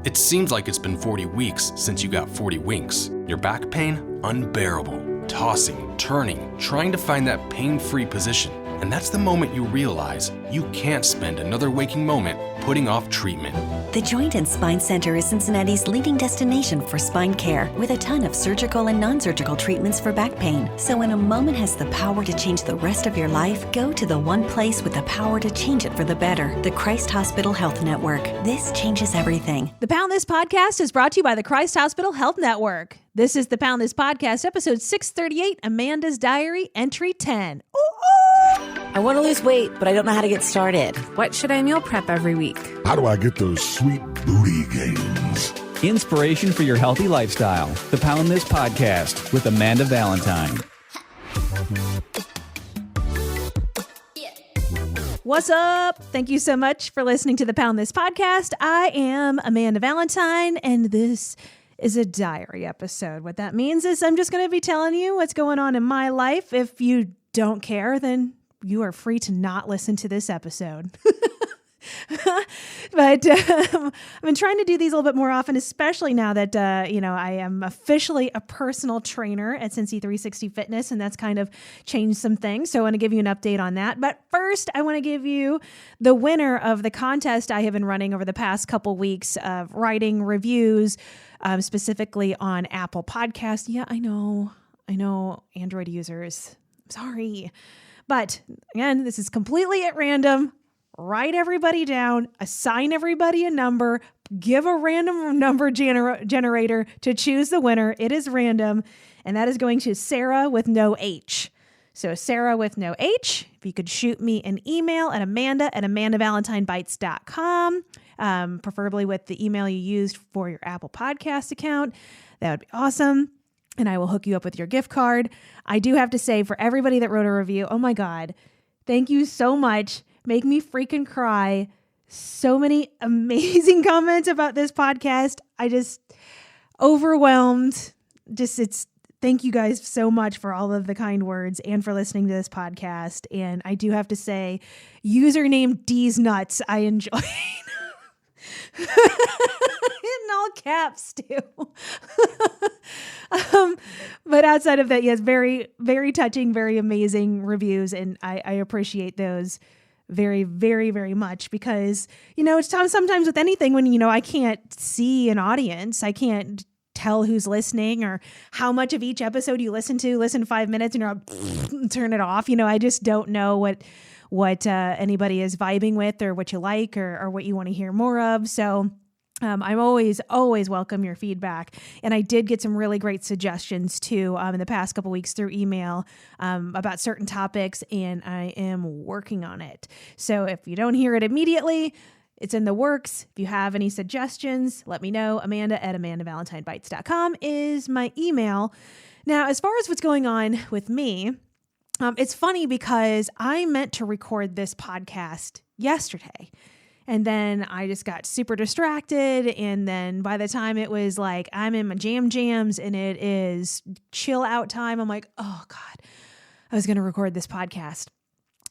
It seems like it's been 40 weeks since you got 40 winks. Your back pain? Unbearable. Tossing, turning, trying to find that pain-free position. And that's the moment you realize you can't spend another waking moment putting off treatment. The Joint and Spine Center is Cincinnati's leading destination for spine care, with a ton of surgical and non-surgical treatments for back pain. So when a moment has the power to change the rest of your life, go to the one place with the power to change it for the better, the Christ Hospital Health Network. This changes everything. The Pound This Podcast is brought to you by the Christ Hospital Health Network. This is the Pound This Podcast, episode 638, Amanda's Diary, entry 10. Ooh, ooh. I want to lose weight, but I don't know how to get started. What should I meal prep every week? How do I get those sweet booty gains? Inspiration for your healthy lifestyle. The Pound This Podcast with Amanda Valentine. What's up? Thank you so much for listening to the Pound This Podcast. I am Amanda Valentine, and this is a diary episode. What that means is I'm just going to be telling you what's going on in my life. If you don't care, then you are free to not listen to this episode. But I've been trying to do these a little bit more often, especially now that, I am officially a personal trainer at Cincy 360 Fitness, and that's kind of changed some things. So I want to give you an update on that. But first, I want to give you the winner of the contest I have been running over the past couple weeks of writing reviews, specifically on Apple Podcasts. Yeah, I know, Android users. I'm sorry. But again, this is completely at random. Write everybody down, assign everybody a number, give a random number generator to choose the winner. It is random, and that is going to Sarah with no H. So Sarah with no H, if you could shoot me an email at amanda@amandavалентиnebites.com, preferably with the email you used for your Apple Podcast account. That would be awesome. And I will hook you up with your gift card. I do have to say, for everybody that wrote a review, oh my God, thank you so much. Make me freaking cry. So many amazing comments about this podcast. I just overwhelmed. Thank you guys so much for all of the kind words and for listening to this podcast. And I do have to say, username D's Nuts, I enjoyed. In all caps too. But outside of that, yes, very, very touching, very amazing reviews. And I appreciate those very, very, very much, because, it's sometimes with anything when, I can't see an audience, I can't tell who's listening or how much of each episode you listen 5 minutes and you're turn it off. I just don't know what anybody is vibing with or what you like or what you want to hear more of. So I'm always welcome your feedback. And I did get some really great suggestions too in the past couple weeks through email about certain topics, and I am working on it. So if you don't hear it immediately, it's in the works. If you have any suggestions, let me know. Amanda@amandavалентиnebites.com is my email. Now, as far as what's going on with me, it's funny because I meant to record this podcast yesterday. And then I just got super distracted. And then by the time it was like, I'm in my jams and it is chill out time, I'm like, oh God, I was going to record this podcast.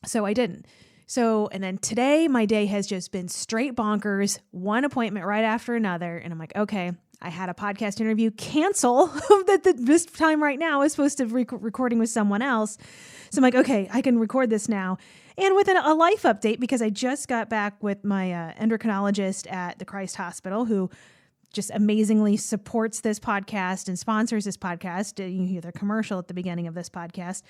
So I didn't. And then today my day has just been straight bonkers, one appointment right after another. And I'm like, okay, I had a podcast interview cancel that this time right now is supposed to be recording with someone else. So I'm like, okay, I can record this now. And with a life update, because I just got back with my endocrinologist at the Christ Hospital, who just amazingly supports this podcast and sponsors this podcast. You hear the commercial at the beginning of this podcast,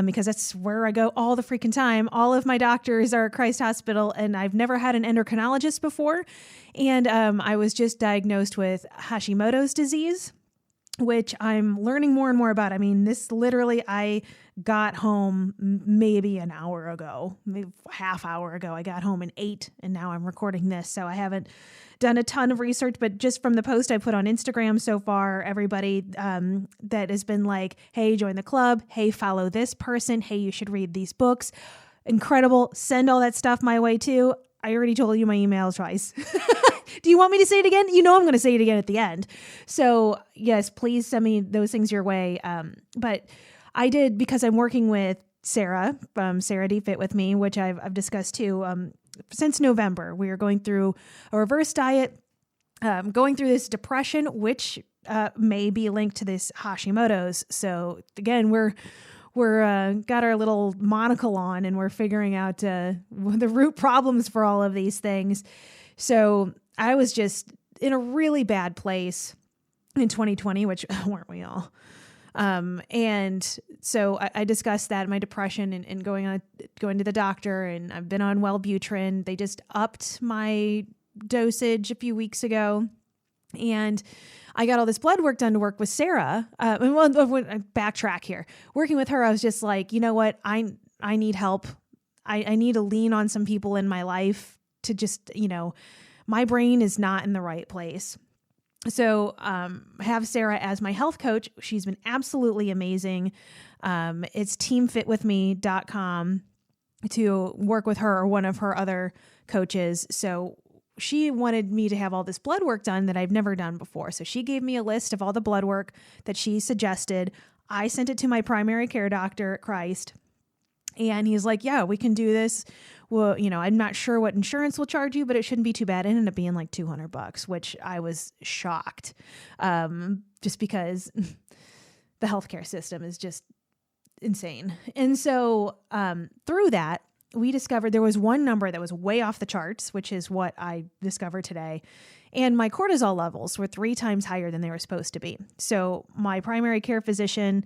because that's where I go all the freaking time. All of my doctors are at Christ Hospital, and I've never had an endocrinologist before. And I was just diagnosed with Hashimoto's disease, which I'm learning more and more about. I mean, this literally, I got home maybe an hour ago, maybe half hour ago. I got home and ate, and now I'm recording this. So I haven't done a ton of research, but just from the post I put on Instagram so far, everybody that has been like, hey, join the club. Hey, follow this person. Hey, you should read these books. Incredible. Send all that stuff my way too. I already told you my email twice. Do you want me to say it again? I'm going to say it again at the end. So yes, please send me those things your way. But I did, because I'm working with Sarah from Sarah D Fit with me, which I've discussed too. Since November, we are going through a reverse diet. going through this depression, which may be linked to this Hashimoto's. So again, we're got our little monocle on, and we're figuring out the root problems for all of these things. So I was just in a really bad place in 2020, which weren't we all? And so I discussed that, my depression, and going to the doctor, and I've been on Wellbutrin. They just upped my dosage a few weeks ago, and I got all this blood work done to work with Sarah. And when I backtrack here, working with her, I was just like, you know what? I need help. I need to lean on some people in my life to just, my brain is not in the right place. So I have Sarah as my health coach. She's been absolutely amazing. It's teamfitwithme.com to work with her or one of her other coaches. So she wanted me to have all this blood work done that I've never done before. So she gave me a list of all the blood work that she suggested. I sent it to my primary care doctor at Christ, and he's like, yeah, we can do this. Well, I'm not sure what insurance will charge you, but it shouldn't be too bad. It ended up being like $200, which I was shocked. Just because the healthcare system is just insane. And so, through that, we discovered there was one number that was way off the charts, which is what I discovered today. And my cortisol levels were 3 times higher than they were supposed to be. So my primary care physician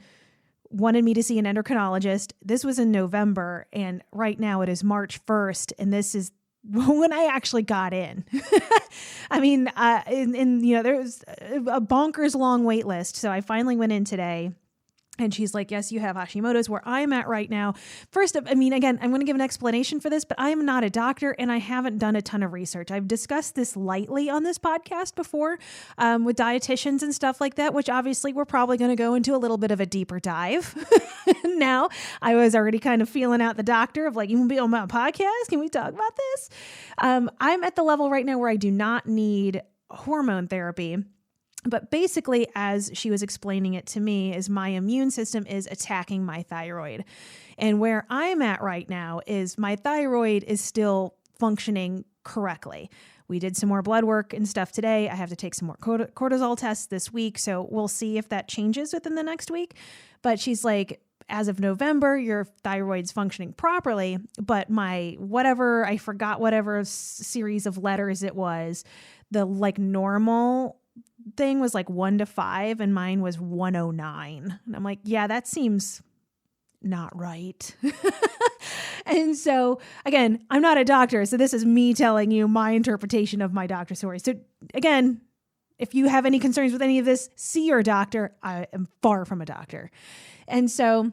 wanted me to see an endocrinologist. This was in November, and right now it is March 1st, and this is when I actually got in. I mean, there was a bonkers long wait list. So I finally went in today. And she's like, yes, you have Hashimoto's. Where I'm at right now. First, again, I'm going to give an explanation for this, but I am not a doctor, and I haven't done a ton of research. I've discussed this lightly on this podcast before with dietitians and stuff like that, which obviously we're probably going to go into a little bit of a deeper dive. Now, I was already kind of feeling out the doctor of like, you want to be on my podcast? Can we talk about this? I'm at the level right now where I do not need hormone therapy. But basically, as she was explaining it to me, is my immune system is attacking my thyroid. And where I'm at right now is my thyroid is still functioning correctly. We did some more blood work and stuff today. I have to take some more cortisol tests this week. So we'll see if that changes within the next week. But she's like, as of November, your thyroid's functioning properly, but my I forgot whatever series of letters it was, the like normal thing was like 1 to 5, and mine was 109. And I'm like, yeah, that seems not right. And so again, I'm not a doctor, so this is me telling you my interpretation of my doctor's story. So again, if you have any concerns with any of this, see your doctor. I am far from a doctor. And so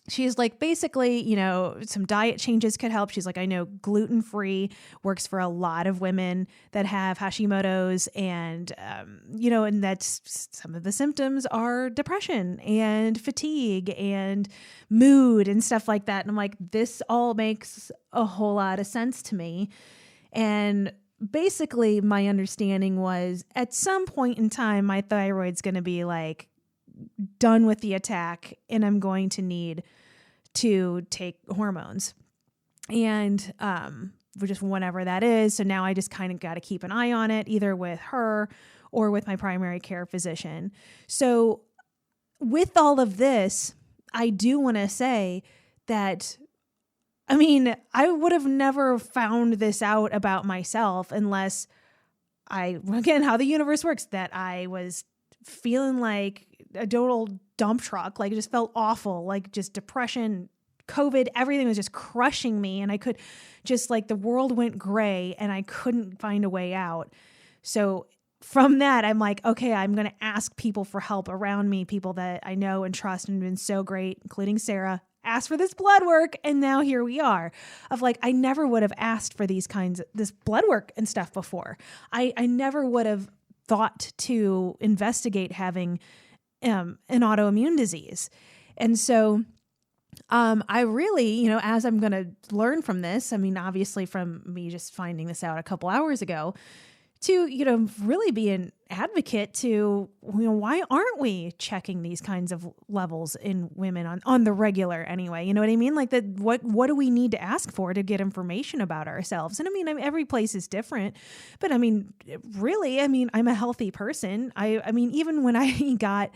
she's like, basically, some diet changes could help. She's like, I know gluten-free works for a lot of women that have Hashimoto's, and, and that's some of the symptoms are depression and fatigue and mood and stuff like that. And I'm like, this all makes a whole lot of sense to me. And basically my understanding was at some point in time, my thyroid's going to be like done with the attack, and I'm going to need to take hormones, and just whenever that is. So now I just kind of got to keep an eye on it, either with her or with my primary care physician. So with all of this, I do want to say that, I would have never found this out about myself unless again, how the universe works, that I was feeling like a total dump truck. Like it just felt awful, like just depression, COVID, everything was just crushing me. And I could just like, the world went gray and I couldn't find a way out. So from that, I'm like, okay, I'm going to ask people for help around me, people that I know and trust and have been so great, including Sarah, asked for this blood work. And now here we are of like, I never would have asked for this blood work and stuff before. I never would have thought to investigate having an autoimmune disease. And so I really, as I'm going to learn from this, obviously from me just finding this out a couple hours ago, to, really be in advocate to, why aren't we checking these kinds of levels in women on the regular anyway? You know what I mean? Like what do we need to ask for to get information about ourselves? And I mean, every place is different, but I mean, really, I mean, I'm a healthy person. I mean, even when I got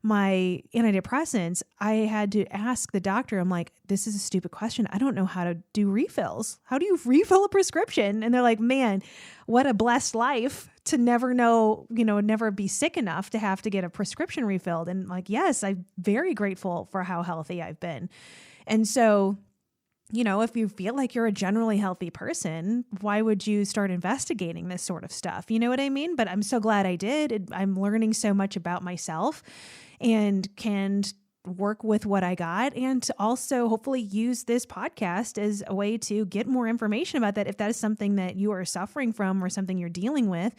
my antidepressants, I had to ask the doctor, I'm like, this is a stupid question. I don't know how to do refills. How do you refill a prescription? And they're like, man, what a blessed life to never know, never be sick enough to have to get a prescription refilled. And like, yes, I'm very grateful for how healthy I've been. And so, if you feel like you're a generally healthy person, why would you start investigating this sort of stuff? You know what I mean? But I'm so glad I did. I'm learning so much about myself and can work with what I got, and to also hopefully use this podcast as a way to get more information about that. If that is something that you are suffering from or something you're dealing with,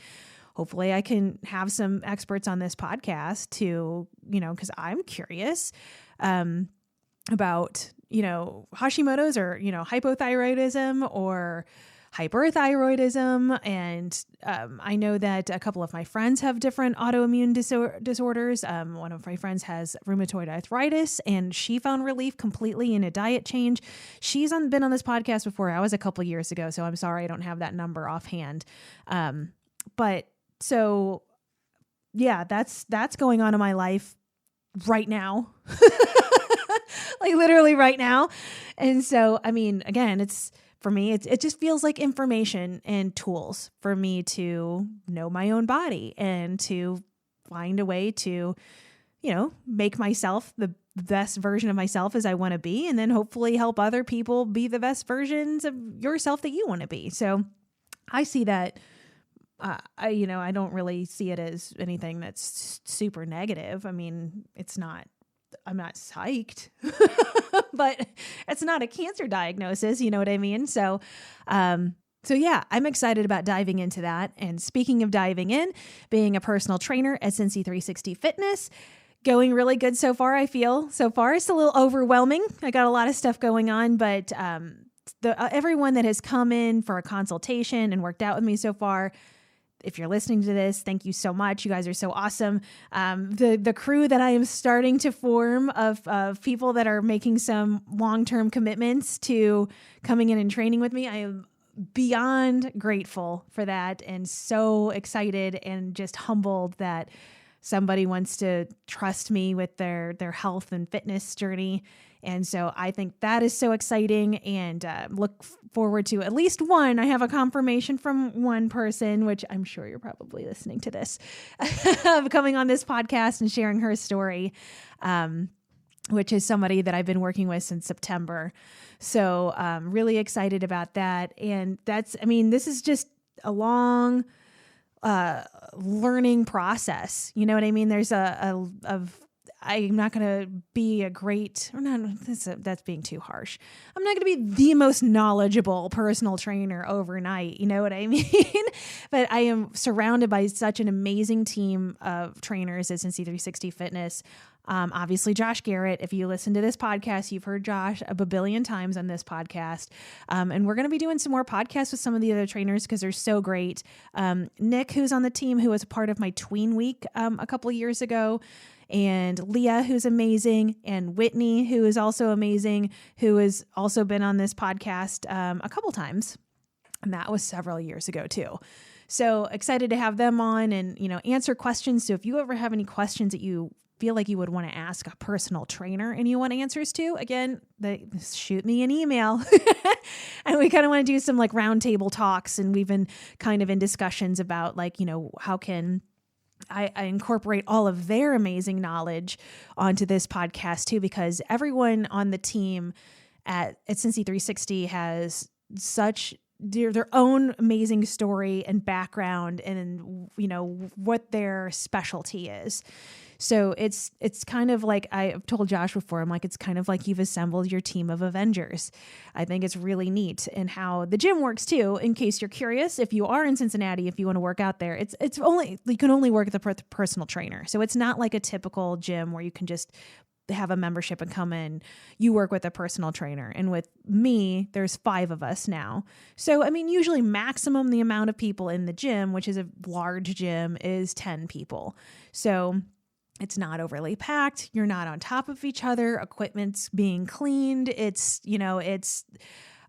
hopefully I can have some experts on this podcast to, because I'm curious about, Hashimoto's or, hypothyroidism or hyperthyroidism. And I know that a couple of my friends have different autoimmune disorders. One of my friends has rheumatoid arthritis, and she found relief completely in a diet change. She's been on this podcast before. I was a couple years ago, so I'm sorry I don't have that number offhand. But so, yeah, that's going on in my life right now. Like literally right now. And so, I mean, again, for me, it just feels like information and tools for me to know my own body and to find a way to, make myself the best version of myself as I want to be, and then hopefully help other people be the best versions of yourself that you want to be. So I see that. I don't really see it as anything that's super negative. I mean, I'm not psyched, but it's not a cancer diagnosis. You know what I mean? So yeah, I'm excited about diving into that. And speaking of diving in, being a personal trainer at Cincy 360 Fitness, going really good so far. I feel so far it's a little overwhelming. I got a lot of stuff going on, but everyone that has come in for a consultation and worked out with me so far, if you're listening to this, thank you so much. You guys are so awesome. The crew that I am starting to form of people that are making some long-term commitments to coming in and training with me, I am beyond grateful for that, and so excited and just humbled that somebody wants to trust me with their health and fitness journey. And so I think that is so exciting, and look forward to at least one. I have a confirmation from one person, which I'm sure you're probably listening to this, coming on this podcast and sharing her story, which is somebody that I've been working with since September. So really excited about that. And this is just a long learning process. You know what I mean? There's I'm not going to be a great, or not, that's being too harsh. I'm not going to be the most knowledgeable personal trainer overnight. You know what I mean? But I am surrounded by such an amazing team of trainers at Cincy 360 Fitness. Obviously, Josh Garrett. If you listen to this podcast, you've heard Josh a babillion times on this podcast. And we're going to be doing some more podcasts with some of the other trainers because they're so great. Nick, who's on the team, who was a part of my tween week a couple of years ago. And Leah, who's amazing, and Whitney, who is also amazing, who has also been on this podcast a couple times. And that was several years ago too. So excited to have them on and, answer questions. So if you ever have any questions that you feel like you would want to ask a personal trainer and you want answers to, again, shoot me an email. And we kind of want to do some like roundtable talks. And we've been kind of in discussions about how can I incorporate all of their amazing knowledge onto this podcast too, because everyone on the team at Cincy 360 has such their own amazing story and background and, what their specialty is. So it's kind of like I've told Josh before, I'm like, it's kind of like you've assembled your team of Avengers. I think it's really neat. And how the gym works too, in case you're curious, if you are in Cincinnati, if you want to work out there, you can only work with a personal trainer. So it's not like a typical gym where you can just have a membership and come in, you work with a personal trainer. And with me, there's 5 of us now. So, I mean, usually maximum the amount of people in the gym, which is a large gym, is 10 people. So it's not overly packed. You're not on top of each other. Equipment's being cleaned. It's, it's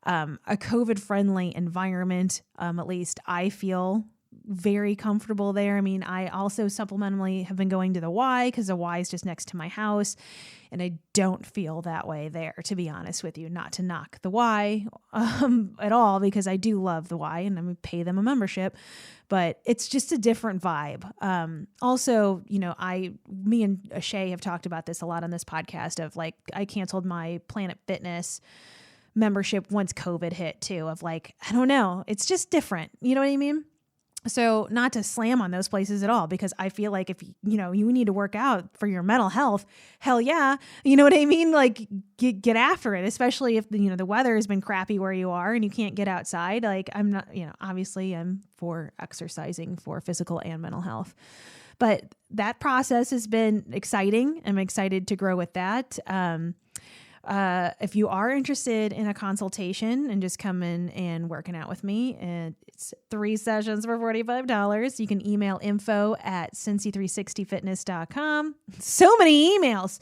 a COVID-friendly environment. At least I feel very comfortable there. I mean, I also supplementally have been going to the Y because the Y is just next to my house. And I don't feel that way there, to be honest with you, not to knock the Y at all, because I do love the Y and I'm going to pay them a membership, but it's just a different vibe. Also, me and Shay have talked about this a lot on this podcast of like, I canceled my Planet Fitness membership once COVID hit too, of like, I don't know, it's just different. You know what I mean? So not to slam on those places at all, because I feel like if, you need to work out for your mental health, hell yeah. You know what I mean? Like get after it, especially if the weather has been crappy where you are and you can't get outside. Like I'm not, obviously I'm for exercising for physical and mental health, but that process has been exciting. I'm excited to grow with that. If you are interested in a consultation and just come in and working out with me, and it's 3 sessions for $45. You can email info@cincy360fitness.com. So many emails.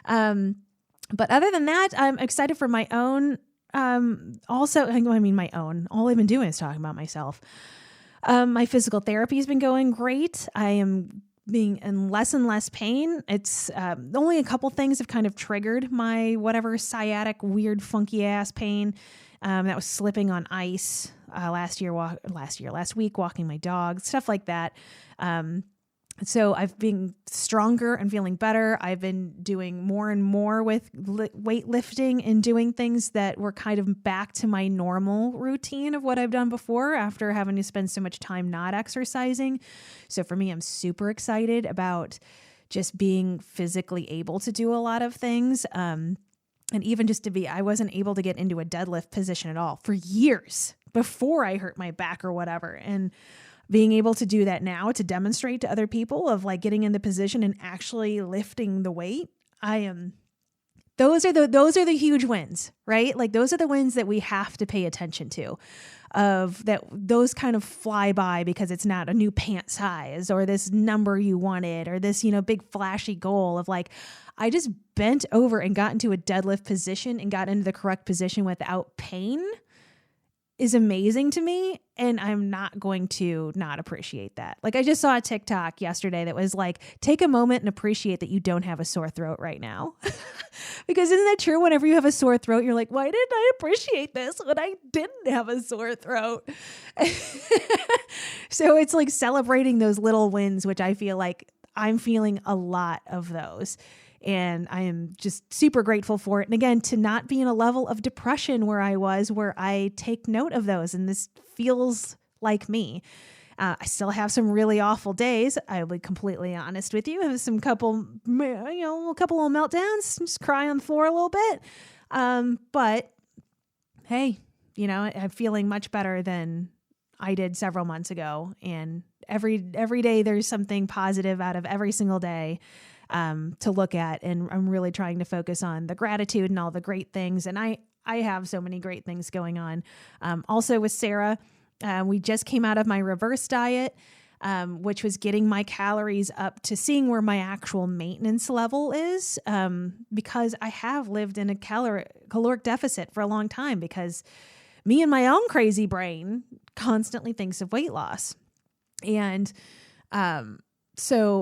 But other than that, I'm excited for my own, my own, all I've been doing is talking about myself. My physical therapy has been going great. I am being in less and less pain. It's only a couple things have kind of triggered my whatever sciatic, weird, funky ass pain that was slipping on ice last week, walking my dog, stuff like that. So I've been stronger and feeling better. I've been doing more and more with weightlifting and doing things that were kind of back to my normal routine of what I've done before after having to spend so much time not exercising. So for me, I'm super excited about just being physically able to do a lot of things. And even just I wasn't able to get into a deadlift position at all for years before I hurt my back or whatever. And being able to do that now to demonstrate to other people of like getting in the position and actually lifting the weight, those are the huge wins, right? Like those are the wins that we have to pay attention to, of that those kind of fly by because it's not a new pant size or this number you wanted or this, big flashy goal of like, I just bent over and got into a deadlift position and got into the correct position without pain is amazing to me. And I'm not going to not appreciate that. Like I just saw a TikTok yesterday that was like, take a moment and appreciate that you don't have a sore throat right now. Because isn't that true? Whenever you have a sore throat, you're like, why didn't I appreciate this when I didn't have a sore throat? So it's like celebrating those little wins, which I feel like I'm feeling a lot of those. And I am just super grateful for it. And again, to not be in a level of depression where I was, where I take note of those. And this feels like me. I still have some really awful days. I'll be completely honest with you. I have a couple of meltdowns, just cry on the floor a little bit. But hey, I'm feeling much better than I did several months ago. And every day there's something positive out of every single day to look at. And I'm really trying to focus on the gratitude and all the great things. And I have so many great things going on. Also with Sarah, we just came out of my reverse diet, which was getting my calories up to seeing where my actual maintenance level is, because I have lived in a caloric deficit for a long time because me and my own crazy brain constantly thinks of weight loss. And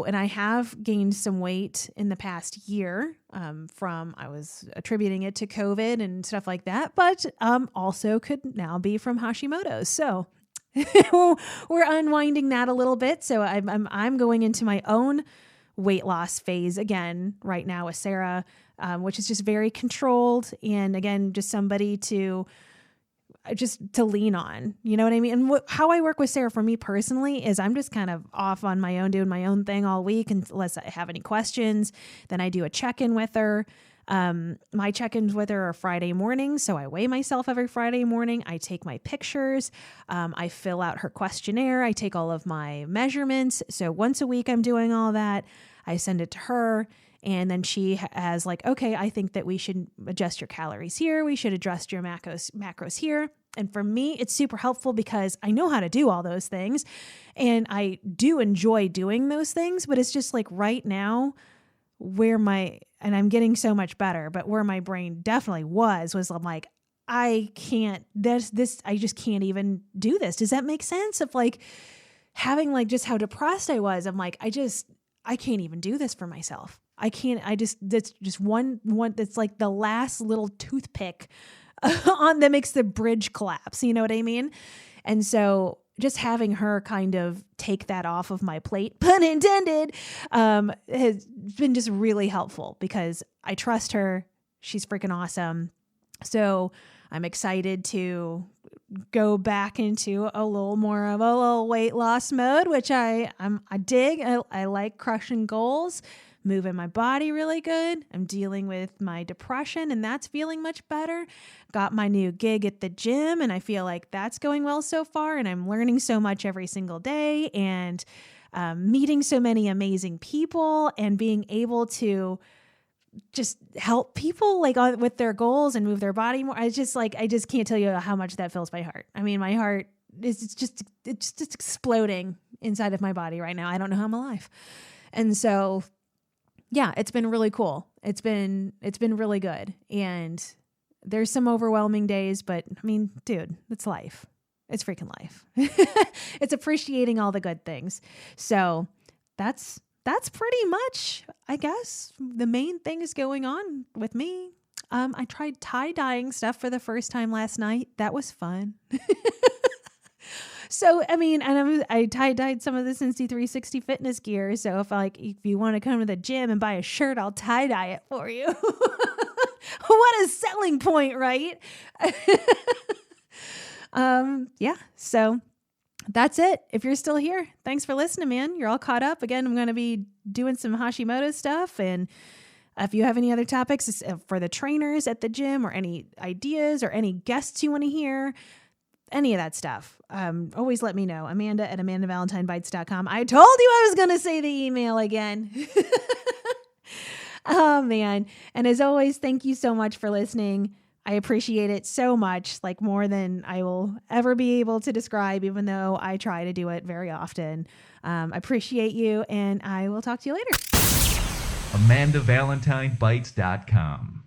and I have gained some weight in the past year I was attributing it to COVID and stuff like that, but also could now be from Hashimoto's. So we're unwinding that a little bit. So I'm going into my own weight loss phase again right now with Sarah, which is just very controlled. And again, just somebody to lean on, you know what I mean? And how I work with Sarah for me personally is I'm just kind of off on my own, doing my own thing all week unless I have any questions. Then I do a check-in with her. My check-ins with her are Friday mornings. So I weigh myself every Friday morning. I take my pictures. I fill out her questionnaire. I take all of my measurements. So once a week I'm doing all that. I send it to her. And then she has like, okay, I think that we should adjust your calories here. We should adjust your macros here. And for me, it's super helpful because I know how to do all those things. And I do enjoy doing those things, but it's just like right now and I'm getting so much better, but where my brain definitely was I'm like, I can't, I just can't even do this. Does that make sense? Of like having like just how depressed I was. I'm like, I can't even do this for myself. That's just one, that's like the last little toothpick that makes the bridge collapse. You know what I mean? And so just having her kind of take that off of my plate, pun intended, has been just really helpful because I trust her. She's freaking awesome. So I'm excited to go back into a little more of a little weight loss mode, which I dig. I like crushing goals, moving my body really good. I'm dealing with my depression and that's feeling much better. Got my new gig at the gym and I feel like that's going well so far. And I'm learning so much every single day and meeting so many amazing people and being able to just help people like with their goals and move their body more. I just can't tell you how much that fills my heart. I mean, my heart is just exploding inside of my body right now. I don't know how I'm alive. And so, yeah, it's been really cool. It's been really good. And there's some overwhelming days, but I mean, dude, it's life. It's freaking life. It's appreciating all the good things. So that's pretty much, I guess, the main things going on with me. I tried tie-dyeing stuff for the first time last night. That was fun. So, I mean, and I tie-dyed some of the Cincy 360 fitness gear. So if you want to come to the gym and buy a shirt, I'll tie-dye it for you. What a selling point, right? Yeah. So that's it. If you're still here, thanks for listening, man. You're all caught up. Again, I'm going to be doing some Hashimoto stuff. And if you have any other topics for the trainers at the gym or any ideas or any guests you want to hear, any of that stuff, always let me know. Amanda@AmandaValentineBites.com. I told you I was going to say the email again. Oh, man. And as always, thank you so much for listening. I appreciate it so much, like more than I will ever be able to describe, even though I try to do it very often. I appreciate you, and I will talk to you later. AmandaValentineBites.com